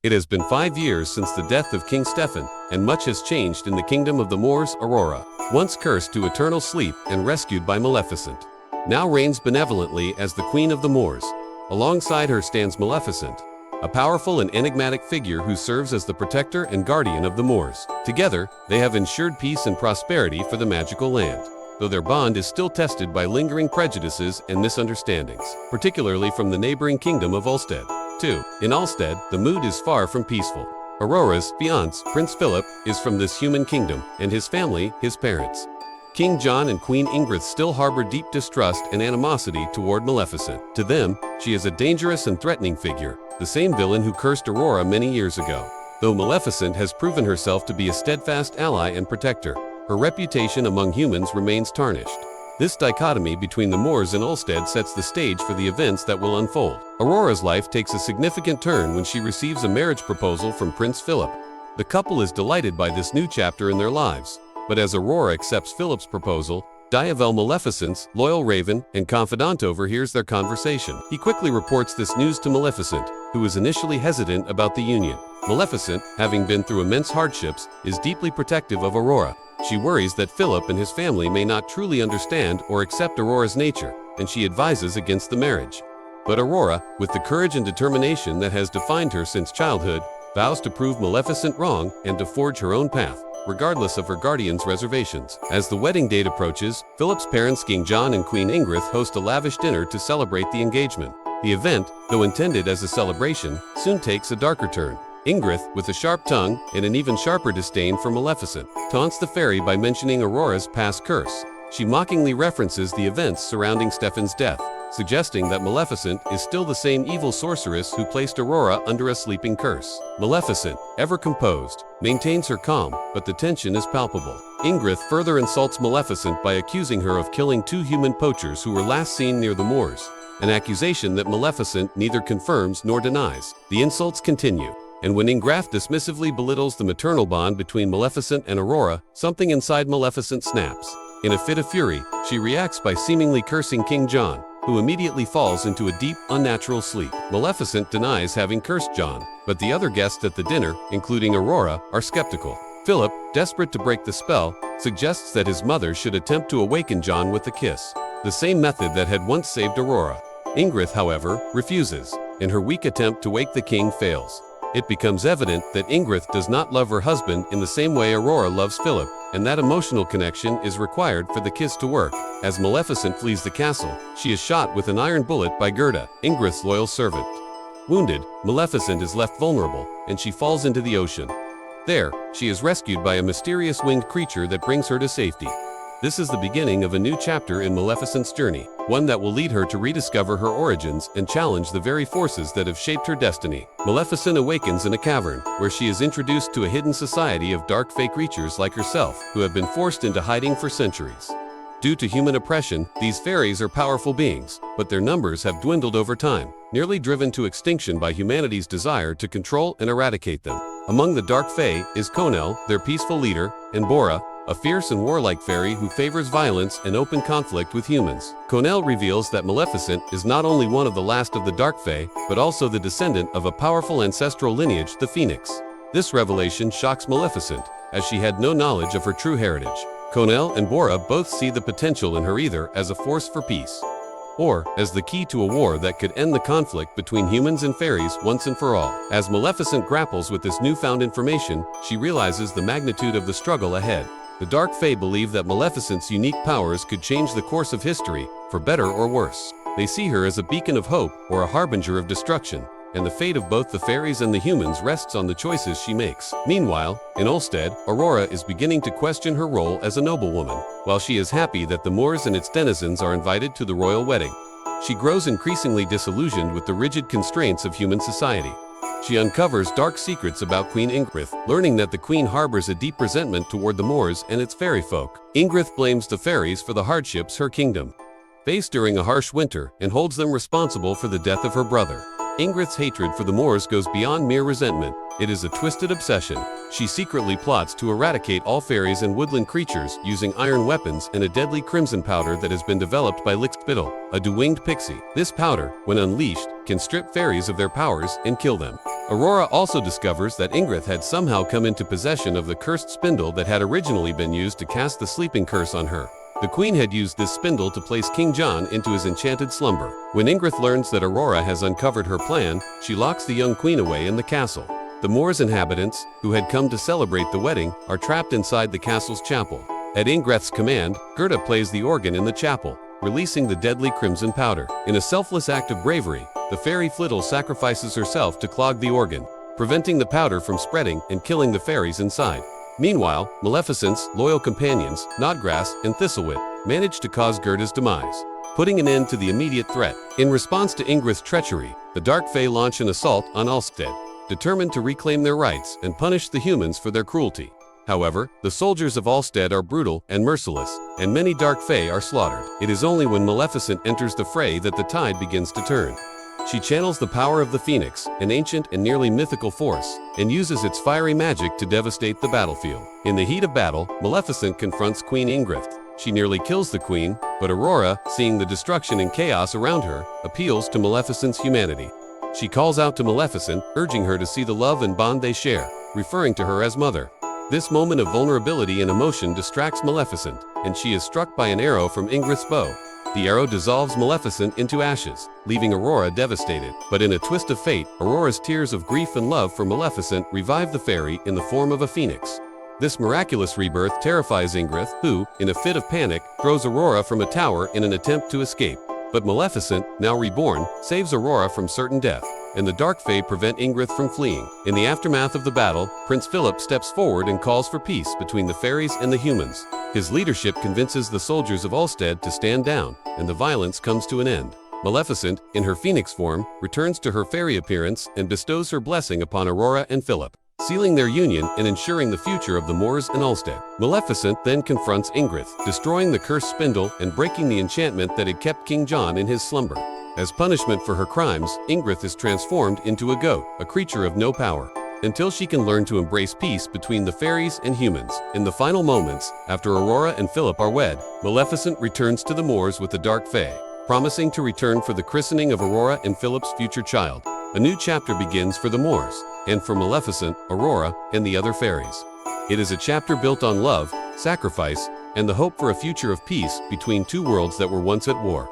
It has been 5 years since the death of King Stefan, and much has changed in the kingdom of the Moors. Aurora, once cursed to eternal sleep and rescued by Maleficent, now reigns benevolently as the Queen of the Moors. Alongside her stands Maleficent, a powerful and enigmatic figure who serves as the protector and guardian of the Moors. Together, they have ensured peace and prosperity for the magical land, though their bond is still tested by lingering prejudices and misunderstandings, particularly from the neighboring kingdom of Ulstead. 2. In Ulstead, the mood is far from peaceful. Aurora's fiancé, Prince Philip, is from this human kingdom, and his family, his parents, King John and Queen Ingrid, still harbor deep distrust and animosity toward Maleficent. To them, she is a dangerous and threatening figure, the same villain who cursed Aurora many years ago. Though Maleficent has proven herself to be a steadfast ally and protector, her reputation among humans remains tarnished. This dichotomy between the Moors and Ulstead sets the stage for the events that will unfold. Aurora's life takes a significant turn when she receives a marriage proposal from Prince Philip. The couple is delighted by this new chapter in their lives, but as Aurora accepts Philip's proposal, Diavel, Maleficent's loyal raven and confidant, overhears their conversation. He quickly reports this news to Maleficent, who is initially hesitant about the union. Maleficent, having been through immense hardships, is deeply protective of Aurora. She worries that Philip and his family may not truly understand or accept Aurora's nature, and she advises against the marriage. But Aurora, with the courage and determination that has defined her since childhood, vows to prove Maleficent wrong and to forge her own path, regardless of her guardian's reservations. As the wedding date approaches, Philip's parents, King John and Queen Ingrid, host a lavish dinner to celebrate the engagement. The event, though intended as a celebration, soon takes a darker turn. Ingrid, with a sharp tongue and an even sharper disdain for Maleficent, taunts the fairy by mentioning Aurora's past curse. She mockingly references the events surrounding Stefan's death, suggesting that Maleficent is still the same evil sorceress who placed Aurora under a sleeping curse. Maleficent, ever composed, maintains her calm, but the tension is palpable. Ingrid further insults Maleficent by accusing her of killing 2 human poachers who were last seen near the moors, an accusation that Maleficent neither confirms nor denies. The insults continue, and when Ingrid dismissively belittles the maternal bond between Maleficent and Aurora, something inside Maleficent snaps. In a fit of fury, she reacts by seemingly cursing King John, who immediately falls into a deep, unnatural sleep. Maleficent denies having cursed John, but the other guests at the dinner, including Aurora, are skeptical. Philip, desperate to break the spell, suggests that his mother should attempt to awaken John with a kiss, the same method that had once saved Aurora. Ingrid, however, refuses, and her weak attempt to wake the king fails. It becomes evident that Ingrid does not love her husband in the same way Aurora loves Philip, and that emotional connection is required for the kiss to work. As Maleficent flees the castle, she is shot with an iron bullet by Gerda, Ingrid's loyal servant. Wounded, Maleficent is left vulnerable, and she falls into the ocean. There, she is rescued by a mysterious winged creature that brings her to safety. This is the beginning of a new chapter in Maleficent's journey, one that will lead her to rediscover her origins and challenge the very forces that have shaped her destiny. Maleficent awakens in a cavern, where she is introduced to a hidden society of dark fey creatures like herself, who have been forced into hiding for centuries. Due to human oppression, these fairies are powerful beings, but their numbers have dwindled over time, nearly driven to extinction by humanity's desire to control and eradicate them. Among the dark fey is Conel, their peaceful leader, and Bora, a fierce and warlike fairy who favors violence and open conflict with humans. Conel reveals that Maleficent is not only one of the last of the Dark Fae, but also the descendant of a powerful ancestral lineage, the Phoenix. This revelation shocks Maleficent, as she had no knowledge of her true heritage. Conel and Bora both see the potential in her either as a force for peace, or as the key to a war that could end the conflict between humans and fairies once and for all. As Maleficent grapples with this newfound information, she realizes the magnitude of the struggle ahead. The Dark Fae believe that Maleficent's unique powers could change the course of history, for better or worse. They see her as a beacon of hope or a harbinger of destruction, and the fate of both the fairies and the humans rests on the choices she makes. Meanwhile, in Ulstead, Aurora is beginning to question her role as a noblewoman. While she is happy that the Moors and its denizens are invited to the royal wedding, she grows increasingly disillusioned with the rigid constraints of human society. She uncovers dark secrets about Queen Ingrid, learning that the queen harbors a deep resentment toward the Moors and its fairy folk. Ingrid blames the fairies for the hardships her kingdom faced during a harsh winter and holds them responsible for the death of her brother. Ingrid's hatred for the Moors goes beyond mere resentment. It is a twisted obsession. She secretly plots to eradicate all fairies and woodland creatures using iron weapons and a deadly crimson powder that has been developed by Lickspittle, a two-winged pixie. This powder, when unleashed, can strip fairies of their powers and kill them. Aurora also discovers that Ingrid had somehow come into possession of the cursed spindle that had originally been used to cast the sleeping curse on her. The queen had used this spindle to place King John into his enchanted slumber. When Ingrid learns that Aurora has uncovered her plan, she locks the young queen away in the castle. The Moors inhabitants, who had come to celebrate the wedding, are trapped inside the castle's chapel. At Ingrid's command, Gerda plays the organ in the chapel, releasing the deadly crimson powder. In a selfless act of bravery, the fairy Flittle sacrifices herself to clog the organ, preventing the powder from spreading and killing the fairies inside. Meanwhile, Maleficent's loyal companions, Snodgrass and Thistlewit, manage to cause Gerda's demise, putting an end to the immediate threat. In response to Ingrid's treachery, the Dark Fae launch an assault on Ulstead, determined to reclaim their rights and punish the humans for their cruelty. However, the soldiers of Ulstead are brutal and merciless, and many Dark Fae are slaughtered. It is only when Maleficent enters the fray that the tide begins to turn. She channels the power of the Phoenix, an ancient and nearly mythical force, and uses its fiery magic to devastate the battlefield. In the heat of battle, Maleficent confronts Queen Ingrid. She nearly kills the queen, but Aurora, seeing the destruction and chaos around her, appeals to Maleficent's humanity. She calls out to Maleficent, urging her to see the love and bond they share, referring to her as mother. This moment of vulnerability and emotion distracts Maleficent, and she is struck by an arrow from Ingrid's bow. The arrow dissolves Maleficent into ashes, leaving Aurora devastated. But in a twist of fate, Aurora's tears of grief and love for Maleficent revive the fairy in the form of a phoenix. This miraculous rebirth terrifies Ingrid, who, in a fit of panic, throws Aurora from a tower in an attempt to escape. But Maleficent, now reborn, saves Aurora from certain death, and the Dark Fae prevent Ingrid from fleeing. In the aftermath of the battle, Prince Philip steps forward and calls for peace between the fairies and the humans. His leadership convinces the soldiers of Ulstead to stand down, and the violence comes to an end. Maleficent, in her phoenix form, returns to her fairy appearance and bestows her blessing upon Aurora and Philip, sealing their union and ensuring the future of the Moors and Ulstead. Maleficent then confronts Ingrid, destroying the cursed spindle and breaking the enchantment that had kept King John in his slumber. As punishment for her crimes, Ingrid is transformed into a goat, a creature of no power, until she can learn to embrace peace between the fairies and humans. In the final moments, after Aurora and Philip are wed, Maleficent returns to the Moors with the Dark Fae, promising to return for the christening of Aurora and Philip's future child. A new chapter begins for the Moors, and for Maleficent, Aurora, and the other fairies. It is a chapter built on love, sacrifice, and the hope for a future of peace between two worlds that were once at war.